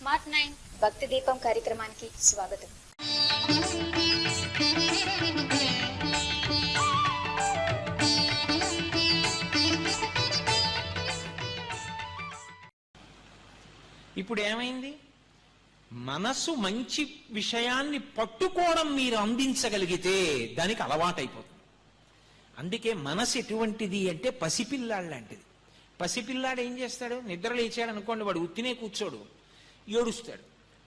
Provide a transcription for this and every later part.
Smart 9 భక్తి దీపం కార్యక్రమానికి స్వాగతం. ఇప్పుడు ఏమైంది? మనసు మంచి విషయాన్ని పట్టుకోవడం మీరు అందించగలిగితే దానికి అలవాటైపోతుంది. అందుకే మనసు ఎటువంటిది అంటే పసిపిల్లాడు లాంటిది. పసిపిల్లాడు ఏం చేస్తాడు? నిద్ర లేచాడు అనుకోండి, వాడు ఉత్తినే కూర్చోడు, ఏడుస్తాడు.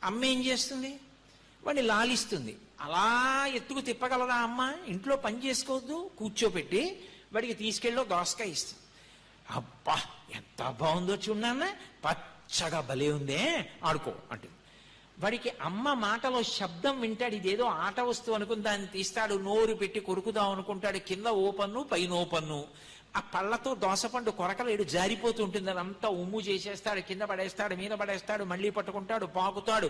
అమ్మ ఏం చేస్తుంది? వాడిని లాలిస్తుంది. అలా ఎత్తుకు తిప్పగలదా అమ్మ? ఇంట్లో పని చేసుకోవద్దు, కూర్చోపెట్టి వాడికి తీసుకెళ్ళి దోసకాయ ఇస్తుంది. అబ్బా ఎంత బాగుందో చూడన్నా, పచ్చగా భలే ఉందే, ఆడుకో అంటుంది. వాడికి అమ్మ మాటలో శబ్దం వింటాడు, ఇదేదో ఆట వస్తువు అనుకుని దాన్ని తీస్తాడు, నోరు పెట్టి కొరుకుదాం అనుకుంటాడు, కింద ఓపన్ను పైన ఓపన్ను. ఆ పళ్ళతో దోసపండు కొరకలేడు, జారిపోతూ ఉంటుంది, అదంతా ఉమ్ము చేసేస్తాడు, కింద పడేస్తాడు, మీద పడేస్తాడు, మళ్ళీ పట్టుకుంటాడు, పాకుతాడు,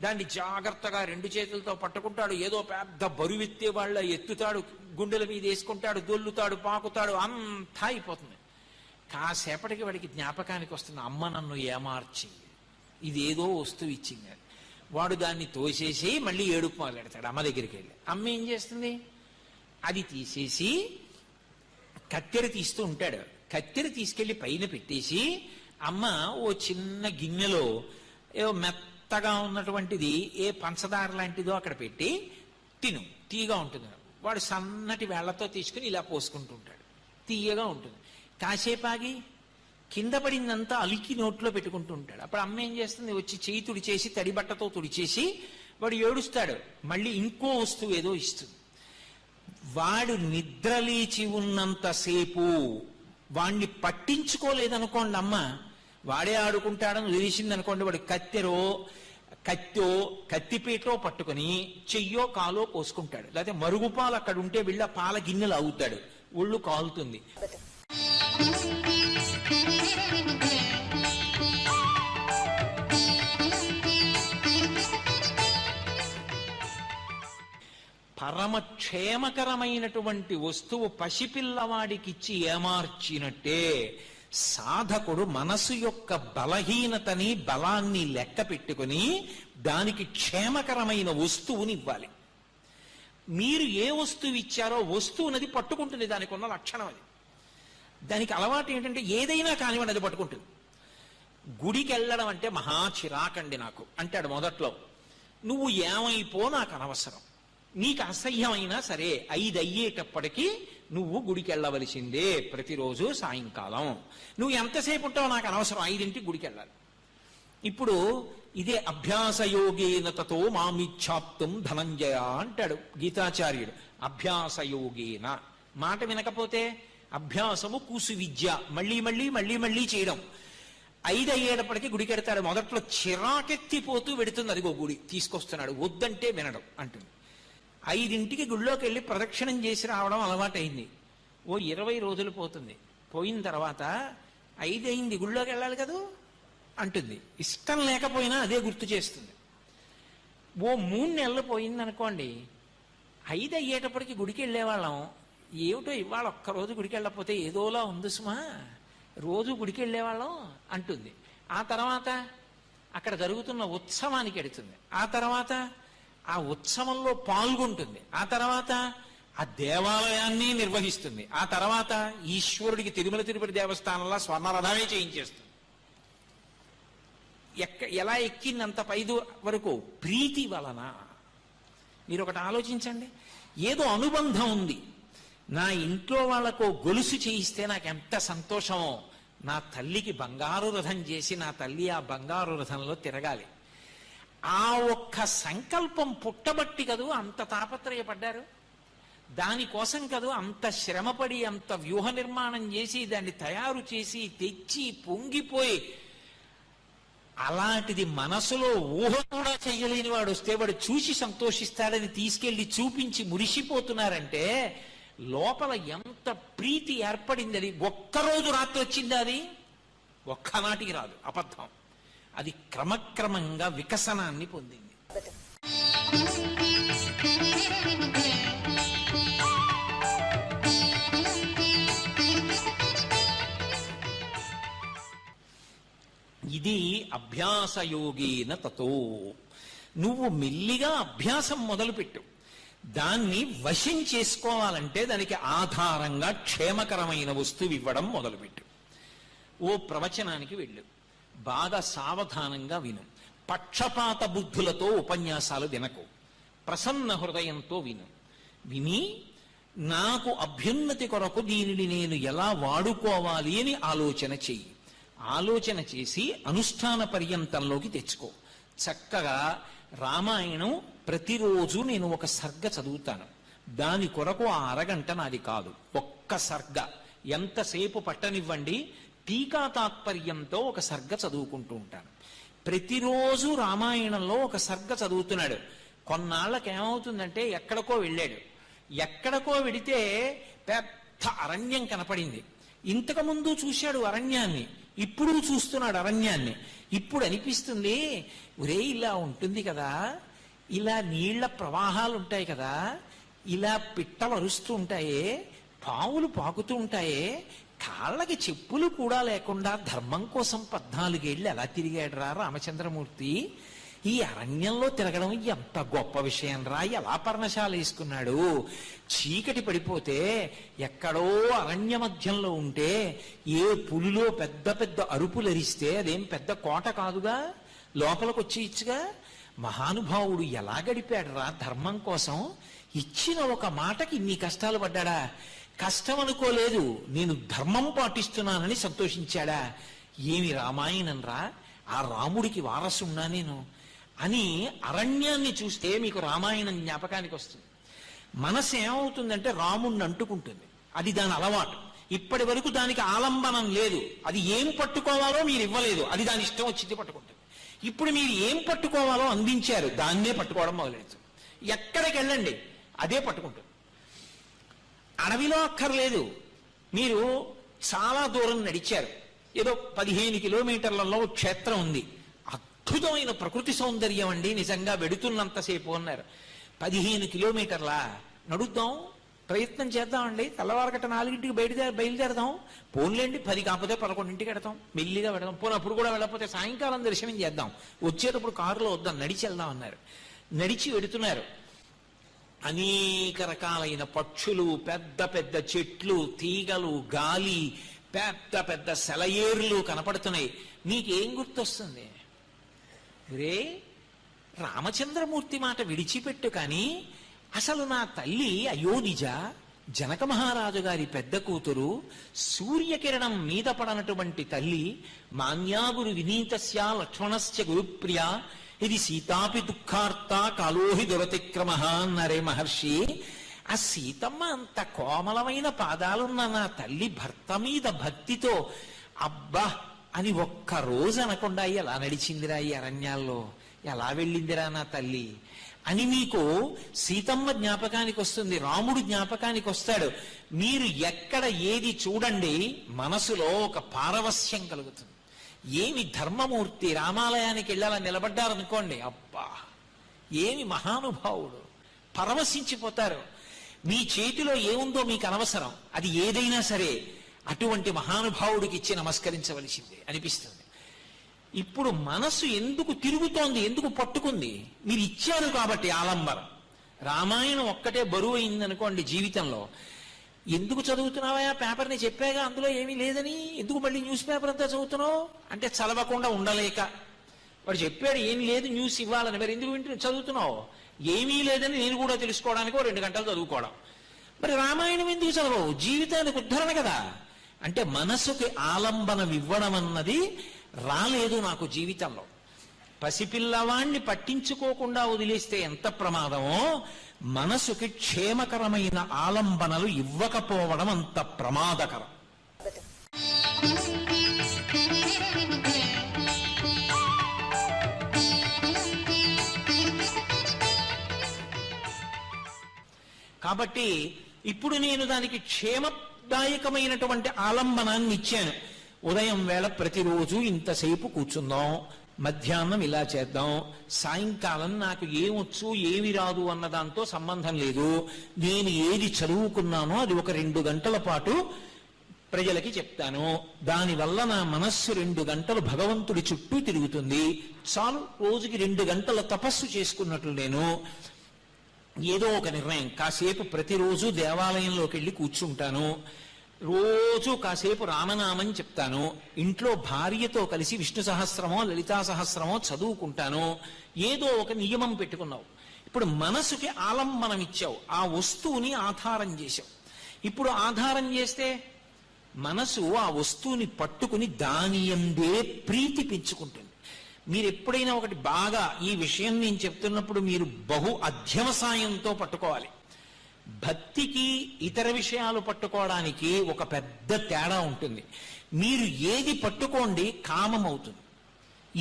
దాన్ని జాగ్రత్తగా రెండు చేతులతో పట్టుకుంటాడు, ఏదో పెద్ద బరువెత్తే వాళ్ళ ఎత్తుతాడు, గుండెల మీద వేసుకుంటాడు, దొల్లుతాడు, పాకుతాడు, అంతా అయిపోతుంది. కాసేపటికి వాడికి జ్ఞాపకానికి వస్తుంది, అమ్మ నన్ను ఏమార్చింది, ఇదేదో వస్తువు ఇచ్చింది. వాడు దాన్ని తోసేసి మళ్ళీ ఏడుపు మొదలెడతాడు అమ్మ దగ్గరికి వెళ్ళి. అమ్మ ఏం చేస్తుంది? అది తీసేసి కత్తెర తీస్తూ ఉంటాడు, కత్తెర తీసుకెళ్లి పైన పెట్టేసి, అమ్మ ఓ చిన్న గిన్నెలో ఏదో మెత్తగా ఉన్నటువంటిది ఏ పంచదార లాంటిదో అక్కడ పెట్టి తిను, తీయగా ఉంటుంది. వాడు సన్నటి వేళ్లతో తీసుకుని ఇలా పోసుకుంటూ ఉంటాడు, తీయగా ఉంటుంది. కాసేపు ఆగి కింద పడిందంతా అలికి నోట్లో పెట్టుకుంటూ ఉంటాడు. అప్పుడు అమ్మ ఏం చేస్తుంది? వచ్చి చేయి తుడిచేసి, తడి బట్టతో తుడిచేసి, వాడు ఏడుస్తాడు, మళ్ళీ ఇంకో వస్తువు ఏదో ఇస్తుంది. వాడు నిద్రలేచి ఉన్నంతసేపు వాణ్ణి పట్టించుకోలేదనుకోండి అమ్మ, వాడే ఆడుకుంటాడని వదిలేసింది అనుకోండి, వాడు కత్తిపీటో పట్టుకుని చెయ్యో కాలో కోసుకుంటాడు. లేకపోతే మరుగుపాలు అక్కడ ఉంటే వీళ్ళ పాల గిన్నెలు అవుతాడు, ఒళ్ళు కాలుతుంది. పరమక్షేమకరమైనటువంటి వస్తువు పసిపిల్లవాడికిచ్చి ఏమార్చినట్టే సాధకుడు మనసు యొక్క బలహీనతని బలాన్ని లెక్క పెట్టుకుని దానికి క్షేమకరమైన వస్తువుని ఇవ్వాలి. మీరు ఏ వస్తువు ఇచ్చారో వస్తువునది పట్టుకుంటుంది, దానికి ఉన్న లక్షణం అది. దానికి అలవాటు ఏంటంటే ఏదైనా కానివ్వండి అది పట్టుకుంటుంది. గుడికి వెళ్ళడం అంటే మహా చిరాకండి నాకు అంటాడు మొదట్లో. నువ్వు ఏమైపో నాకు అనవసరం, నీకు అసహ్యమైనా సరే 5 అయ్యేటప్పటికీ నువ్వు గుడికి వెళ్ళవలసిందే ప్రతిరోజు సాయంకాలం. నువ్వు ఎంతసేపు ఉంటావో నాకు అనవసరం, 5ంటికి గుడికి వెళ్ళాలి. ఇప్పుడు ఇదే అభ్యాసయోగేన తతో మామిచ్ఛాప్తుం ధనంజయ అంటాడు గీతాచార్యుడు. అభ్యాసయోగేన మాట వినకపోతే, అభ్యాసము కూసు విద్య, మళ్ళీ మళ్ళీ మళ్ళీ మళ్ళీ చేయడం. 5 అయ్యేటప్పటికీ గుడికి వెడతాడు. మొదట్లో చిరాకెత్తిపోతూ వెడుతుంది, అదిగో గుడి తీసుకొస్తున్నాడు, వద్దంటే వినడం అంటుంది. 5ంటికి గుళ్ళోకి వెళ్ళి ప్రదక్షిణం చేసి రావడం అలవాటైంది. ఓ 20 రోజులు పోతుంది. పోయిన తర్వాత 5 అయింది, గుళ్ళోకి వెళ్ళాలి కదూ అంటుంది. ఇష్టం లేకపోయినా అదే గుర్తు చేస్తుంది. ఓ 3 నెలలు పోయిందనుకోండి, 5 అయ్యేటప్పటికి గుడికి వెళ్ళేవాళ్ళం, ఏమిటో ఇవాళ ఒక్కరోజు గుడికి వెళ్ళకపోతే ఏదోలా ఉంది సుమా, రోజు గుడికి వెళ్ళేవాళ్ళం అంటుంది. ఆ తర్వాత అక్కడ జరుగుతున్న ఉత్సవానికి వెడుతుంది, ఆ తర్వాత ఆ ఉత్సవంలో పాల్గొంటుంది, ఆ తర్వాత ఆ దేవాలయాన్ని నిర్వహిస్తుంది, ఆ తర్వాత ఈశ్వరుడికి తిరుమల తిరుపతి దేవస్థానంలో స్వర్ణరథమే చేయించేస్తుంది. ఎలా ఎక్కిందంత పైదు వరకు? ప్రీతి వలన. మీరు ఒకటి ఆలోచించండి, ఏదో అనుబంధం ఉంది. నా ఇంట్లో వాళ్ళకు గొలుసు చేయిస్తే నాకు ఎంత సంతోషమో, నా తల్లికి బంగారు రథం చేసి నా తల్లి ఆ బంగారు రథంలో తిరగాలి. ఆ ఒక్క సంకల్పం పుట్టబట్టి కదూ అంత తాపత్రయపడ్డారు. దానికోసం కదూ అంత శ్రమపడి, అంత వ్యూహ నిర్మాణం చేసి, దాన్ని తయారు చేసి తెచ్చి పొంగిపోయి. అలాంటిది మనసులో ఊహ కూడా చెయ్యలేని వాడు వస్తే వాడు చూసి సంతోషిస్తాడని తీసుకెళ్లి చూపించి మురిసిపోతున్నారంటే లోపల ఎంత ప్రీతి ఏర్పడింది. అది ఒక్కరోజు రాత్రి వచ్చింది, అది ఒక్కనాటికి రాదు, అబద్ధం. అది క్రమక్రమంగా వికసనాన్ని పొందింది. ఇది అభ్యాసయోగేన తతో. నువ్వు మెల్లిగా అభ్యాసం మొదలుపెట్టు. దాన్ని వశం చేసుకోవాలంటే దానికి ఆధారంగా క్షేమకరమైన వస్తువు ఇవ్వడం మొదలుపెట్టు. ఓ ప్రవచనానికి వెళ్ళు, బాగా సావధానంగా విను. పక్షపాత బుద్ధులతో ఉపన్యాసాలు వినకు. ప్రసన్న హృదయంతో విను. విని నాకు అభ్యున్నతి కొరకు దీనిని నేను ఎలా వాడుకోవాలి అని ఆలోచన చెయ్యి. ఆలోచన చేసి అనుష్ఠాన పర్యంతంలోకి తెచ్చుకో. చక్కగా రామాయణం ప్రతిరోజు నేను ఒక సర్గ చదువుతాను. దాని కొరకు ఆ అరగంట నాది కాదు, ఒక్క సర్గ. ఎంతసేపు పట్టనివ్వండి, టీకా తాత్పర్యంతో ఒక సర్గ చదువుకుంటూ ఉంటాను. ప్రతిరోజు రామాయణంలో ఒక సర్గ చదువుతున్నాడు. కొన్నాళ్ళకి ఏమవుతుందంటే ఎక్కడికో వెళ్ళాడు. ఎక్కడికో వెడితే పెద్ద అరణ్యం కనపడింది. ఇంతకుముందు చూశాడు అరణ్యాన్ని, ఇప్పుడు చూస్తున్నాడు అరణ్యాన్ని. ఇప్పుడు అనిపిస్తుంది, ఒరే ఇలా ఉంటుంది కదా, ఇలా నీళ్ల ప్రవాహాలు ఉంటాయి కదా, ఇలా పిట్టలు అరుస్తూ ఉంటాయే, పావులు పాకుతూ ఉంటాయే, కాళ్ళకి చెప్పులు కూడా లేకుండా ధర్మం కోసం 14 ఏళ్ళు ఎలా తిరిగాడు రా రామచంద్రమూర్తి. ఈ అరణ్యంలో తిరగడం ఎంత గొప్ప విషయం రా, ఎలా పర్ణశాల వేసుకున్నాడు. చీకటి పడిపోతే ఎక్కడో అరణ్య మధ్యంలో ఉంటే ఏ పులిలో పెద్ద పెద్ద అరుపులు అరిస్తే అదేం పెద్ద కోట కాదుగా, లోపలికి వచ్చి ఇచ్చుగా. మహానుభావుడు ఎలా గడిపాడు రా ధర్మం కోసం. ఇచ్చిన ఒక మాటకి ఇన్ని కష్టాలు పడ్డాడా? కష్టం అనుకోలేదు, నేను ధర్మం పాటిస్తున్నానని సంతోషించాడా? ఏమి రామాయణం రా, ఆ రాముడికి వారసున్నా నేను అని అరణ్యాన్ని చూస్తే మీకు రామాయణం జ్ఞాపకానికి వస్తుంది. మనసు ఏమవుతుందంటే రాముణ్ణి అంటుకుంటుంది. అది దాని అలవాటు. ఇప్పటి వరకు దానికి ఆలంబనం లేదు. అది ఏం పట్టుకోవాలో మీరు ఇవ్వలేదు, అది దాని ఇష్టం వచ్చింది పట్టుకుంటుంది. ఇప్పుడు మీరు ఏం పట్టుకోవాలో అందించారు, దాన్నే పట్టుకోవడం మొదలెడుతుంది. ఎక్కడికి వెళ్ళండి అదే పట్టుకుంటుంది. అడవిలో అక్కర్లేదు, మీరు చాలా దూరం నడిచారు, ఏదో 15 కిలోమీటర్లలో క్షేత్రం ఉంది, అద్భుతమైన ప్రకృతి సౌందర్యం అండి, నిజంగా వెడుతున్నంతసేపు అన్నారు. 15 కిలోమీటర్లా నడుద్దాం, ప్రయత్నం చేద్దామండి, తెల్లవారగట్ట 4ంటికి బయలుదేరదాం, పోన్లేండి 10 కాకపోతే 11ంటికి వెడతాం, మెల్లిగా వెడదాం, పోనీ అప్పుడు కూడా వెళ్ళకపోతే సాయంకాలం దర్శనం చేద్దాం, వచ్చేటప్పుడు కారులో వద్దాం, నడిచి వెళ్దాం అన్నారు. నడిచి వెడుతున్నారు. అనేక రకాలైన పక్షులు, పెద్ద పెద్ద చెట్లు, తీగలు, గాలి, పెద్ద పెద్ద సెలయేర్లు కనపడుతున్నాయి. నీకేం గుర్తొస్తుంది? రే రామచంద్రమూర్తి మాట విడిచిపెట్టు, కానీ అసలు నా తల్లి అయోనిజ, జనక మహారాజు గారి పెద్ద కూతురు, సూర్యకిరణం మీద పడనటువంటి తల్లి, మాన్యాగురు వినీతస్య లక్ష్మణస్య గురుప్రియ, ఇది సీతాపి దుఃఖార్త కాలోహి దురతిక్రమ అన్నారే మహర్షి. ఆ సీతమ్మ అంత కోమలమైన పాదాలున్న నా తల్లి భర్త మీద భక్తితో అబ్బా అని ఒక్క రోజు అనకుండా ఎలా నడిచిందిరా ఈ అరణ్యాల్లో, ఎలా వెళ్ళిందిరా నా తల్లి అని మీకు సీతమ్మ జ్ఞాపకానికి వస్తుంది, రాముడు జ్ఞాపకానికి వస్తాడు. మీరు ఎక్కడ ఏది చూడండి మనసులో ఒక పారవస్యం కలుగుతుంది. ఏమి ధర్మమూర్తి, రామాలయానికి వెళ్ళాలని నిలబడ్డారనుకోండి, అబ్బా ఏమి మహానుభావుడు, పరవశించిపోతారు. మీ చేతిలో ఏముందో మీకు అనవసరం, అది ఏదైనా సరే అటువంటి మహానుభావుడికి ఇచ్చి నమస్కరించవలసిందే అనిపిస్తుంది. ఇప్పుడు మనసు ఎందుకు తిరుగుతోంది, ఎందుకు పట్టుకుంది? మీరు ఇచ్చారు కాబట్టి ఆలంబరం. రామాయణం ఒక్కటే బరువు అయిందనుకోండి జీవితంలో, ఎందుకు చదువుతున్నావా పేపర్ని చెప్పాగా అందులో ఏమీ లేదని, ఎందుకు మళ్ళీ న్యూస్ పేపర్ అంతా చదువుతున్నావు అంటే చదవకుండా ఉండలేక. వాడు చెప్పాడు ఏం లేదు న్యూస్ ఇవ్వాలని, మరి ఎందుకు చదువుతున్నావు? ఏమీ లేదని నేను కూడా తెలుసుకోవడానికి 2 గంటలు చదువుకోవడం. మరి రామాయణం ఎందుకు చదవవు? జీవితానికి ఉద్ధరణ కదా. అంటే మనసుకి ఆలంబనం ఇవ్వడం అన్నది రాలేదు నాకు జీవితంలో. పసిపిల్లవాణ్ణి పట్టించుకోకుండా వదిలేస్తే ఎంత ప్రమాదమో, మనసుకి క్షేమకరమైన ఆలంబనలు ఇవ్వకపోవడం అంత ప్రమాదకరం. కాబట్టి ఇప్పుడు నేను దానికి క్షేమదాయకమైనటువంటి ఆలంబనాన్ని ఇచ్చాను. ఉదయం వేళ ప్రతిరోజు ఇంతసేపు కూర్చుందాం, మధ్యాహ్నం ఇలా చేద్దాం, సాయంకాలం నాకు ఏమొచ్చు ఏమి రాదు అన్న దాంతో సంబంధం లేదు, నేను ఏది చదువుకున్నానో అది ఒక 2 గంటల పాటు ప్రజలకి చెప్తాను. దానివల్ల నా మనస్సు 2 గంటలు భగవంతుడి చుట్టూ తిరుగుతుంది. చాలు, రోజుకి 2 గంటల తపస్సు చేసుకున్నట్లు నేను ఏదో ఒక నిర్ణయం, కాసేపు ప్రతిరోజు దేవాలయంలోకి వెళ్ళి కూర్చుంటాను, రోజు కాసేపు రామనామం చెప్తాను, ఇంట్లో భార్యతో కలిసి విష్ణు సహస్రమో లలితా సహస్రమో చదువుకుంటాను. ఏదో ఒక నియమం పెట్టుకున్నావు. ఇప్పుడు మనసుకి ఆలంబనం ఇచ్చావు, ఆ వస్తువుని ఆధారం చేశావు. ఇప్పుడు ఆధారం చేస్తే మనసు ఆ వస్తువుని పట్టుకుని దాని యందే ప్రీతి పెంచుకుంటుంది. మీరు ఎప్పుడైనా ఒకటి బాగా, ఈ విషయం నేను చెప్తున్నప్పుడు మీరు బహు అధ్యవసాయంతో పట్టుకోవాలి. భక్తికి ఇతర విషయాలు పట్టుకోవడానికి ఒక పెద్ద తేడా ఉంటుంది. మీరు ఏది పట్టుకోండి కామం అవుతుంది,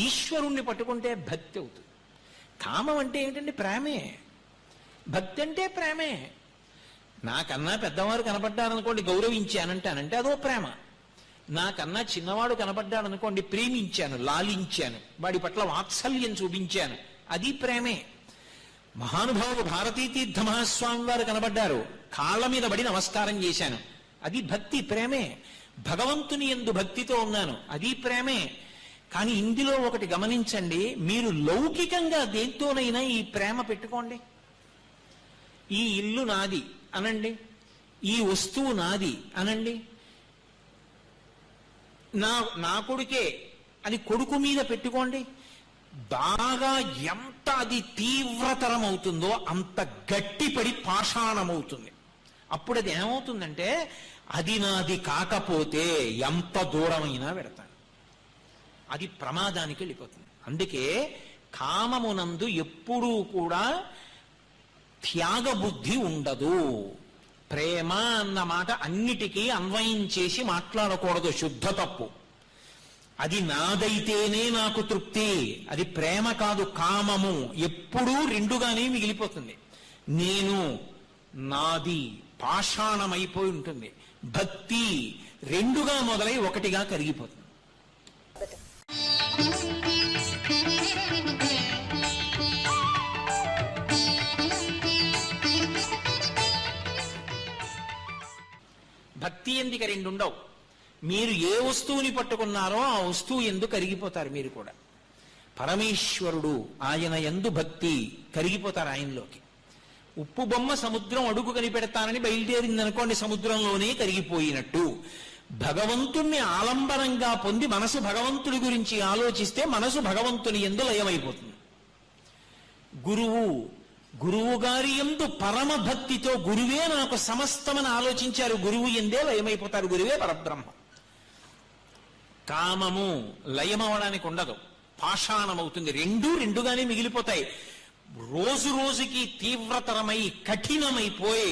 ఈశ్వరుణ్ణి పట్టుకుంటే భక్తి అవుతుంది. కామం అంటే ఏంటంటే ప్రేమే, భక్తి అంటే ప్రేమే. నాకన్నా పెద్దవారు కనపడ్డారనుకోండి గౌరవించానంటానంటే అదో ప్రేమ. నాకన్నా చిన్నవాడు కనపడ్డాడనుకోండి ప్రేమించాను, లాలించాను, వాడి పట్ల వాత్సల్యం చూపించాను, అది ప్రేమే. మహానుభావుడు భారతీ తీర్థ మహాస్వామి వారు కనబడ్డారు, కాళ్ళ మీద పడి నమస్కారం చేశాను, అది భక్తి, ప్రేమే. భగవంతుని యందు భక్తితో ఉన్నాను, అది ప్రేమే. కానీ ఇందులో ఒకటి గమనించండి, మీరు లౌకికంగా దేంతోనైనా ఈ ప్రేమ పెట్టుకోండి. ఈ ఇల్లు నాది అనండి, ఈ వస్తువు నాది అనండి, నా కొడుకే అని కొడుకు మీద పెట్టుకోండి. బాగా ఎంత అది తీవ్రతరం అవుతుందో అంత గట్టిపడి పాషాణమవుతుంది. అప్పుడు అది ఏమవుతుందంటే అది నాది కాకపోతే ఎంత దూరమైనా పెడతాను, అది ప్రమాదానికి వెళ్ళిపోతుంది. అందుకే కామమునందు ఎప్పుడూ కూడా త్యాగబుద్ధి ఉండదు. ప్రేమ అన్న మాట అన్నిటికీ అన్వయం చేసి మాట్లాడకూడదు, శుద్ధ తప్పు. అది నాదైతేనే నాకు తృప్తి, అది ప్రేమ కాదు, కామము. ఎప్పుడూ రెండుగానే మిగిలిపోతుంది. నేను, నాది పాషాణమైపోయి ఉంటుంది. భక్తి రెండుగా మొదలై ఒకటిగా కరిగిపోతుంది. భక్తి ఎందుకు 2 ఉండవు. మీరు ఏ వస్తువుని పట్టుకున్నారో ఆ వస్తువు ఎందు కరిగిపోతారు మీరు కూడా. పరమేశ్వరుడు, ఆయన యందు భక్తి, కరిగిపోతారు ఆయనలోకి. ఉప్పు బొమ్మ సముద్రం అడుగు కనిపెడతానని బయలుదేరిందనుకోండి, సముద్రంలోనే కరిగిపోయినట్టు. భగవంతుణ్ణి ఆలంబనంగా పొంది మనసు భగవంతుడి గురించి ఆలోచిస్తే మనసు భగవంతుని యందు లయమైపోతుంది. గురువు గారి యందు పరమ భక్తితో గురువే నాకు సమస్తమని ఆలోచించారు, గురువు ఎందే లయమైపోతారు, గురువే పరబ్రహ్మ. కామము లయమవడానికి ఉండదు, పాషాణమవుతుంది. రెండుగానే మిగిలిపోతాయి. రోజు రోజుకి తీవ్రతరమై కఠినమైపోయి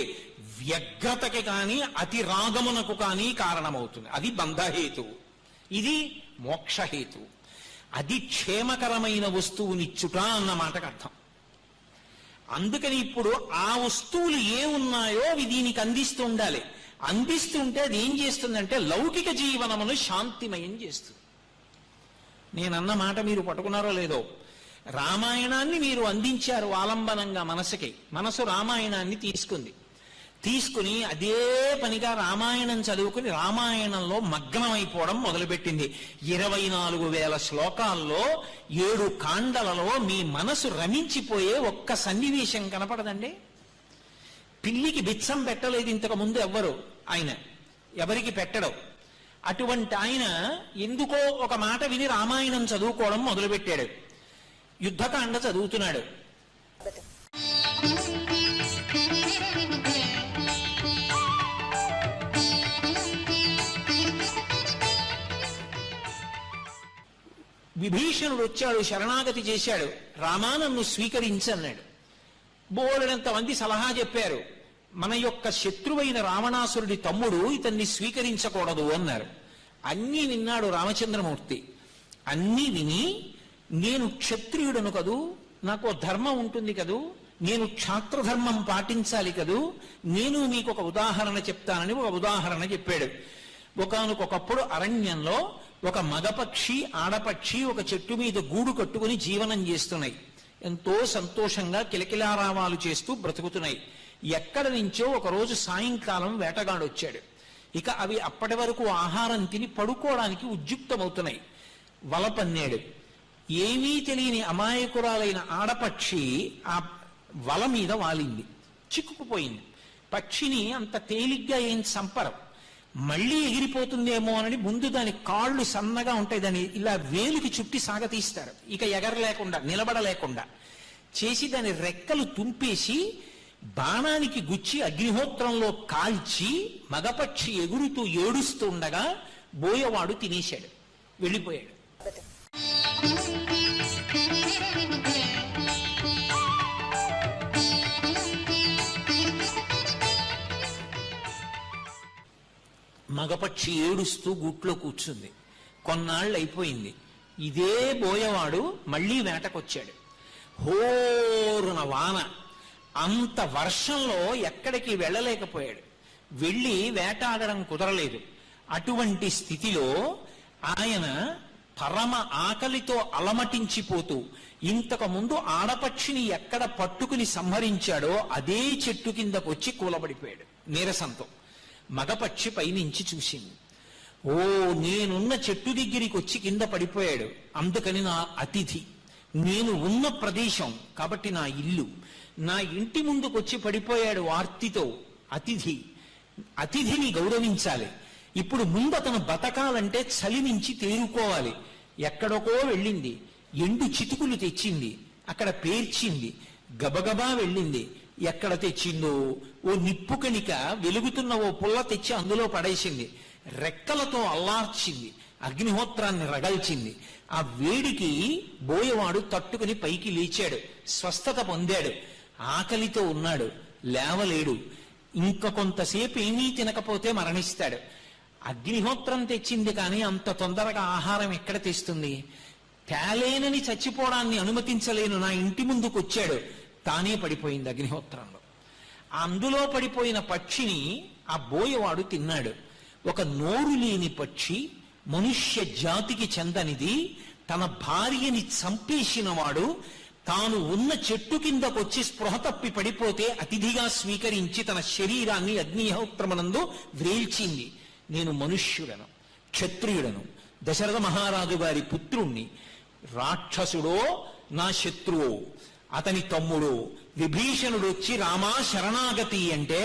వ్యగ్రతకి కానీ అతి రాగమునకు కానీ కారణమవుతుంది. అది బంధహేతువు, ఇది మోక్షహేతువు. అది క్షేమకరమైన వస్తువునిచ్చుట అన్న మాటకు అర్థం. అందుకని ఇప్పుడు ఆ వస్తువులు ఏ ఉన్నాయో అవి దీనికి అందిస్తూ ఉండాలి. అందిస్తుంటే అది ఏం చేస్తుందంటే లౌకిక జీవనమును శాంతిమయం చేస్తుంది. నేనన్న మాట మీరు పట్టుకున్నారో లేదో, రామాయణాన్ని మీరు అందించారు ఆలంబనంగా మనసుకి. మనసు రామాయణాన్ని తీసుకుని అదే పనిగా రామాయణం చదువుకుని రామాయణంలో మగ్నమైపోవడం మొదలుపెట్టింది. 24,000 శ్లోకాల్లో 7 కాండలలో మీ మనసు రమించిపోయే ఒక్క సన్నివేశం కనపడదండి. పిల్లికి బిచ్చం పెట్టలేదు ఇంతకు ముందు ఎవ్వరు, ఆయన ఎవరికి పెట్టడం. అటువంటి ఆయన ఎందుకో ఒక మాట విని రామాయణం చదువుకోవడం మొదలుపెట్టాడు. యుద్ధకాండ చదువుతున్నాడు. విభీషణుడు వచ్చాడు, శరణాగతి చేశాడు. రామా నన్ను స్వీకరించన్నాడు. బోలెడంతమంది సలహా చెప్పారు, మన యొక్క శత్రువైన రావణాసురుడి తమ్ముడు ఇతన్ని స్వీకరించకూడదు అన్నారు. అన్నీ విన్నాడు రామచంద్రమూర్తి. అన్నీ విని నేను క్షత్రియుడను కదూ, నాకు ధర్మం ఉంటుంది కదూ, నేను క్షాత్రధర్మం పాటించాలి కదూ, నేను మీకు ఒక ఉదాహరణ చెప్తానని ఒక ఉదాహరణ చెప్పాడు. ఒకానొకప్పుడు అరణ్యంలో ఒక మగపక్షి ఆడపక్షి ఒక చెట్టు మీద గూడు కట్టుకుని జీవనం చేస్తున్నాయి. ఎంతో సంతోషంగా కిలకిలారావాలు చేస్తూ బ్రతుకుతున్నాయి. ఎక్కడి నుంచో ఒకరోజు సాయంకాలం వేటగాడొచ్చాడు. ఇక అవి అప్పటి వరకు ఆహారం తిని పడుకోవడానికి ఉద్యుక్తమవుతున్నాయి. వల పన్నాడు. ఏమీ తెలియని అమాయకురాలైన ఆడపక్షి ఆ వల మీద వాలింది, చిక్కుకుపోయింది. పక్షిని అంత తేలిగ్గా ఏం చంపరు, మళ్ళీ ఎగిరిపోతుందేమో అని ముందు దాని కాళ్ళు సన్నగా ఉంటాయి, దాన్ని ఇలా వేలుకి చుట్టి సాగతీస్తారు. ఇక ఎగరలేకుండా నిలబడలేకుండా చేసి దాని రెక్కలు తుంపేసి బాణానికి గుచ్చి అగ్నిహోత్రంలో కాల్చి మగపక్షి ఎగురుతూ ఏడుస్తూ ఉండగా బోయవాడు తినేశాడు, వెళ్ళిపోయాడు. మగపక్షి ఏడుస్తూ గూట్లో కూర్చుంది. కొన్నాళ్ళు అయిపోయింది. ఇదే బోయవాడు మళ్ళీ వేటకొచ్చాడు. హోరున వాన, అంత వర్షంలో ఎక్కడికి వెళ్ళలేకపోయాడు, వెళ్ళి వేటాడడం కుదరలేదు. అటువంటి స్థితిలో ఆయన పరమ ఆకలితో అలమటించిపోతూ ఇంతకు ముందు ఆడపక్షిని ఎక్కడ పట్టుకుని సంహరించాడో అదే చెట్టు కిందకొచ్చి కూలబడిపోయాడు నీరసంతో. మగపక్షి పైనుంచి చూసింది. ఓ, నేనున్న చెట్టు దగ్గరికి వచ్చి కింద పడిపోయాడు, అందుకని నా అతిథి, నేను ఉన్న ప్రదేశం కాబట్టి నా ఇల్లు, నా ఇంటి ముందుకొచ్చి పడిపోయాడు ఆర్తితో, అతిథి, అతిథిని గౌరవించాలి. ఇప్పుడు ముందు అతను బతకాలంటే చలి నుంచి తేరుకోవాలి. ఎక్కడికో వెళ్ళింది, ఎండు చితుకులు తెచ్చింది, అక్కడ పేర్చింది, గబగబా వెళ్ళింది. ఎక్కడ తెచ్చిందో ఓ నిప్పు కణిక వెలుగుతున్న ఓ పుల్ల తెచ్చి అందులో పడేసింది, రెక్కలతో అల్లార్చింది, అగ్నిహోత్రాన్ని రగల్చింది. ఆ వేడికి బోయవాడు తట్టుకుని పైకి లేచాడు, స్వస్థత పొందాడు. ఆకలితో ఉన్నాడు, లేవలేడు. ఇంకా కొంతసేపు ఏమీ తినకపోతే మరణిస్తాడు. అగ్నిహోత్రం తెచ్చింది కానీ అంత తొందరగా ఆహారం ఎక్కడ తెస్తుంది? తేలేనని చచ్చిపోవడాన్ని అనుమతించలేను, నా ఇంటి ముందుకు వచ్చాడు, తానే పడిపోయింది అగ్నిహోత్రంలో. అందులో పడిపోయిన పక్షిని ఆ బోయవాడు తిన్నాడు. ఒక నోరు లేని పక్షి, మనుష్య జాతికి చెందనిది, తన భార్యని చంపేసిన వాడు తాను ఉన్న చెట్టు కిందకొచ్చి స్పృహ తప్పి పడిపోతే అతిథిగా స్వీకరించి తన శరీరాన్ని అగ్నిహోత్రమునందు వ్రేల్చింది. నేను మనుష్యుడను, క్షత్రియుడను, దశరథ మహారాజు గారి పుత్రుణ్ణి, రాక్షసుడో నా శత్రువో అతని తమ్ముడు విభీషణుడు వచ్చి రామా శరణాగతి అంటే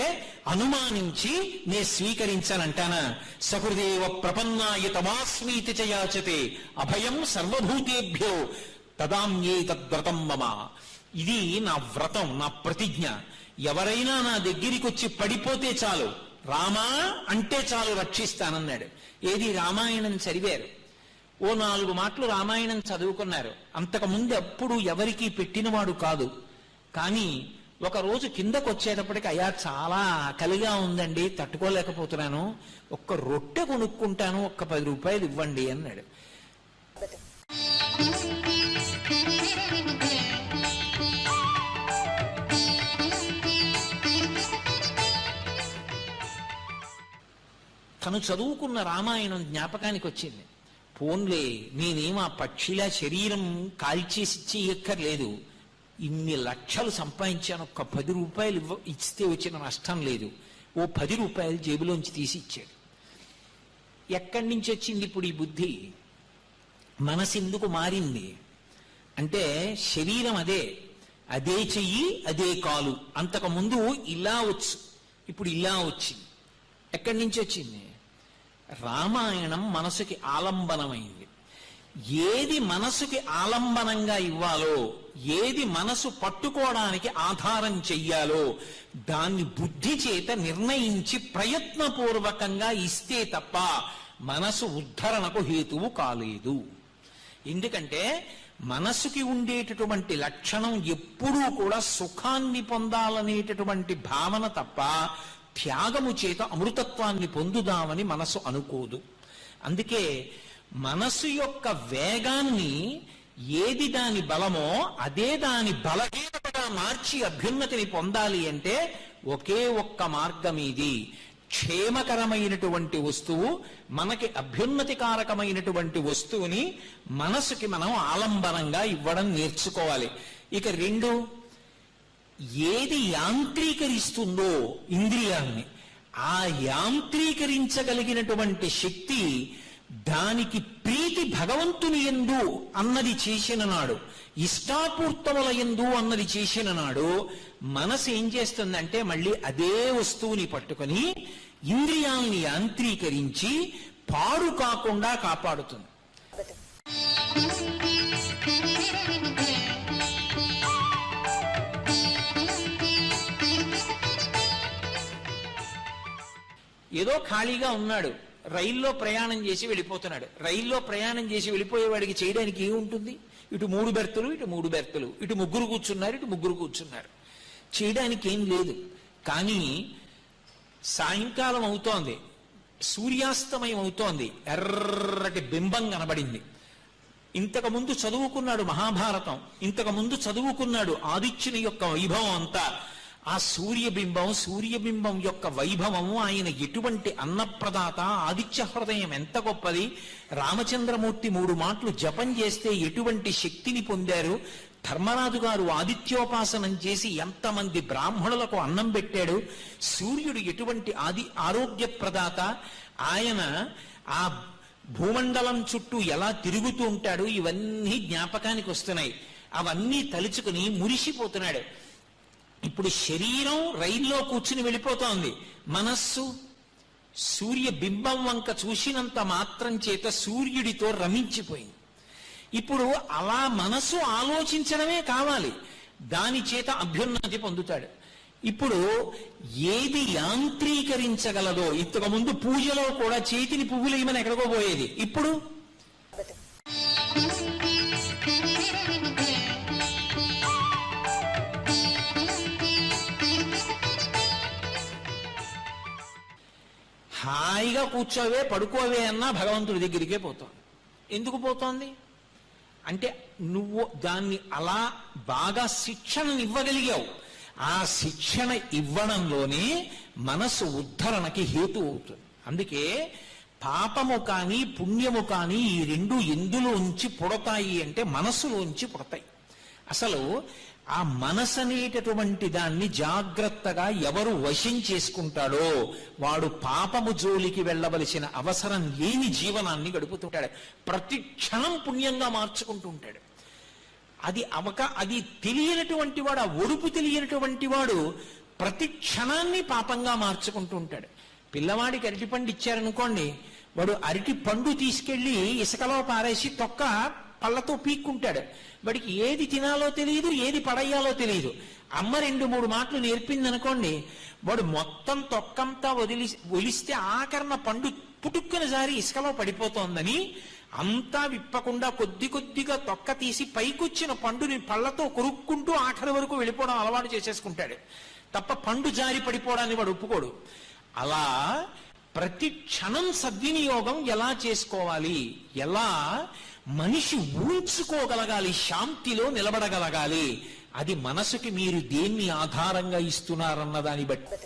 అనుమానించి నే స్వీకరించానంటానా? సహృదేవ ప్రపన్నాయ తమాస్మీతి చయాచతే అభయం సర్వభూతేభ్యో తదామ్యే తద్వ్రతం మమ. ఇది నా వ్రతం, నా ప్రతిజ్ఞ. ఎవరైనా నా దగ్గరికి వచ్చి పడిపోతే చాలు, రామా అంటే చాలు, రక్షిస్తానన్నాడు. ఏది రామాయణం చదివారు, ఓ 4 మాటలు రామాయణం చదువుకున్నారు. అంతకుముందు ఎప్పుడు ఎవరికీ పెట్టినవాడు కాదు. కానీ ఒకరోజు కిందకు వచ్చేటప్పటికి అయ్యా చాలా ఆకలిగా ఉందండి, తట్టుకోలేకపోతున్నాను, ఒక్క రొట్టె కొనుక్కుంటాను, ఒక్క 10 రూపాయలు ఇవ్వండి అన్నాడు. తను చదువుకున్న రామాయణం జ్ఞాపకానికి వచ్చింది. పోన్లే, నేనేం ఆ పక్షిలా శరీరం కాల్చేసి ఇచ్చేయక్కర్లేదు, ఇన్ని లక్షలు సంపాదించాను, ఒక్క 10 రూపాయలు ఇస్తే వచ్చిన నష్టం లేదు. ఓ 10 రూపాయలు జేబులోంచి తీసి ఇచ్చాడు. ఎక్కడి నుంచి వచ్చింది ఇప్పుడు ఈ బుద్ధి? మనసు ఎందుకు మారింది అంటే శరీరం అదే, అదే చెయ్యి, అదే కాలు. అంతకుముందు ఇలా వచ్చు, ఇప్పుడు ఇలా వచ్చింది. ఎక్కడి నుంచి వచ్చింది? రామాయణం మనసుకి ఆలంబనమైంది. ఏది మనసుకి ఆలంబనంగా ఇవ్వాలో, ఏది మనసు పట్టుకోవడానికి ఆధారం చెయ్యాలో దాన్ని బుద్ధి చేత నిర్ణయించి ప్రయత్నపూర్వకంగా ఇస్తే తప్ప మనసు ఉద్ధరణకు హేతువు కాలేదు. ఎందుకంటే మనసుకి ఉండేటటువంటి లక్షణం ఎప్పుడూ కూడా సుఖాన్ని పొందాలనేటటువంటి భావన తప్ప త్యాగము చేత అమృతత్వాన్ని పొందుదామని మనసు అనుకోదు. అందుకే మనసు యొక్క వేగాన్ని, ఏది దాని బలమో అదే దాని బలహీనతగా మార్చి అభ్యున్నతిని పొందాలి అంటే ఒకే ఒక్క మార్గం ఇది. క్షేమకరమైనటువంటి వస్తువు, మనకి అభ్యున్నతికారకమైనటువంటి వస్తువుని మనసుకి మనం ఆలంబనంగా ఇవ్వడం నేర్చుకోవాలి. ఇక 2, ఏది యాంత్రీకరిస్తుందో ఇంద్రియాన్ని ఆ యాంత్రీకరించగలిగినటువంటి శక్తి, దానికి ప్రీతి భగవంతుని యందు అన్నది చేసిన నాడు, ఇష్టాపూర్తముల యందు అన్నది చేసిన నాడు మనసు ఏం చేస్తుందంటే మళ్ళీ అదే వస్తువుని పట్టుకొని ఇంద్రియాల్ని యాంత్రీకరించి పాడు కాకుండా కాపాడుతుంది. ఏదో ఖాళీగా ఉన్నాడు, రైల్లో ప్రయాణం చేసి వెళ్ళిపోతున్నాడు. రైల్లో ప్రయాణం చేసి వెళ్ళిపోయేవాడికి చేయడానికి ఏముంటుంది? ఇటు 3 బెర్తులు, ఇటు 3 బెర్తులు, ఇటు 3 కూర్చున్నారు, ఇటు 3 కూర్చున్నారు, చేయడానికి ఏం లేదు. కానీ సాయంకాలం అవుతోంది, సూర్యాస్తమయం అవుతోంది, ఎర్రటి బింబం కనబడింది. ఇంతకు ముందు చదువుకున్నాడు మహాభారతం, ఇంతకు ముందు చదువుకున్నాడు ఆదిత్యుని యొక్క వైభవం అంతా. ఆ సూర్యబింబం యొక్క వైభవము, ఆయన ఎటువంటి అన్నప్రదాత, ఆదిత్య హృదయం ఎంత గొప్పది, రామచంద్రమూర్తి 3 మాటలు జపం చేస్తే ఎటువంటి శక్తిని పొందారు, ధర్మరాజు గారు ఆదిత్యోపాసనం చేసి ఎంతమంది బ్రాహ్మణులకు అన్నం పెట్టాడు, సూర్యుడు ఎటువంటి ఆరోగ్య ప్రదాత, ఆయన ఆ భూమండలం చుట్టూ ఎలా తిరుగుతూ ఉంటాడు, ఇవన్నీ జ్ఞాపకానికి వస్తున్నాయి. అవన్నీ తలుచుకుని మురిసిపోతున్నాడు. ఇప్పుడు శరీరం రైల్లో కూర్చుని వెళ్ళిపోతోంది, మనస్సు సూర్య బింబం వంక చూసినంత మాత్రం చేత సూర్యుడితో రమించిపోయింది. ఇప్పుడు అలా మనసు ఆలోచించడమే కావాలి, దాని చేత అభ్యున్నతి పొందుతాడు. ఇప్పుడు ఏది యాంత్రీకరించగలదో, ఇంతకు ముందు పూజలో కూడా చేతిని పువ్వులు ఏమని ఎక్కడికో పోయేది, ఇప్పుడు హాయిగా కూర్చోవే పడుకోవే అన్నా భగవంతుడి దగ్గరికే పోతోంది. ఎందుకు పోతోంది అంటే నువ్వు దాన్ని అలా బాగా శిక్షణనివ్వగలిగావు. ఆ శిక్షణ ఇవ్వడంలోనే మనసు ఉద్ధరణకి హేతు అవుతుంది. అందుకే పాపము కానీ పుణ్యము కానీ ఈ 2 ఎందులోంచి పుడతాయి అంటే మనస్సులోంచి పుడతాయి. అసలు ఆ మనసు అనేటటువంటి దాన్ని జాగ్రత్తగా ఎవరు వశం చేసుకుంటాడో వాడు పాపము జోలికి వెళ్ళవలసిన అవసరం లేని జీవనాన్ని గడుపుతుంటాడు. ప్రతి క్షణం పుణ్యంగా మార్చుకుంటూ ఉంటాడు. అది తెలియనటువంటి వాడు, ఆ ఒడుపు తెలియనటువంటి వాడు ప్రతి క్షణాన్ని పాపంగా మార్చుకుంటూ ఉంటాడు. పిల్లవాడికి అరటిపండు ఇచ్చారనుకోండి, వాడు అరటి పండు తీసుకెళ్లి ఇసుకలో పారేసి తొక్క పళ్ళతో పీక్కుంటాడు. వాడికి ఏది తినాలో తెలియదు, ఏది పడేయాలో తెలియదు. అమ్మ 2-3 మాటలు నేర్పింది అనుకోండి, వాడు మొత్తం తొక్కంతా ఒలిస్తే ఆఖరణ పండు పుటుక్కున జారి ఇసుకలో పడిపోతోందని అంతా విప్పకుండా కొద్ది కొద్దిగా తొక్క తీసి పైకొచ్చిన పండుని పళ్ళతో కొరుక్కుంటూ ఆఖరి వరకు వెళ్ళిపోవడం అలవాటు చేసేసుకుంటాడు తప్ప పండు జారి పడిపోవడాన్ని వాడు ఒప్పుకోడు. అలా ప్రతి క్షణం సద్వినియోగం ఎలా చేసుకోవాలి, ఎలా మనిషి ఊంచుకోగలగాలి, శాంతిలో నిలబడగలగాలి, అది మనసుకి మీరు దేన్ని ఆధారంగా ఇస్తున్నారన్న దాన్ని బట్టి.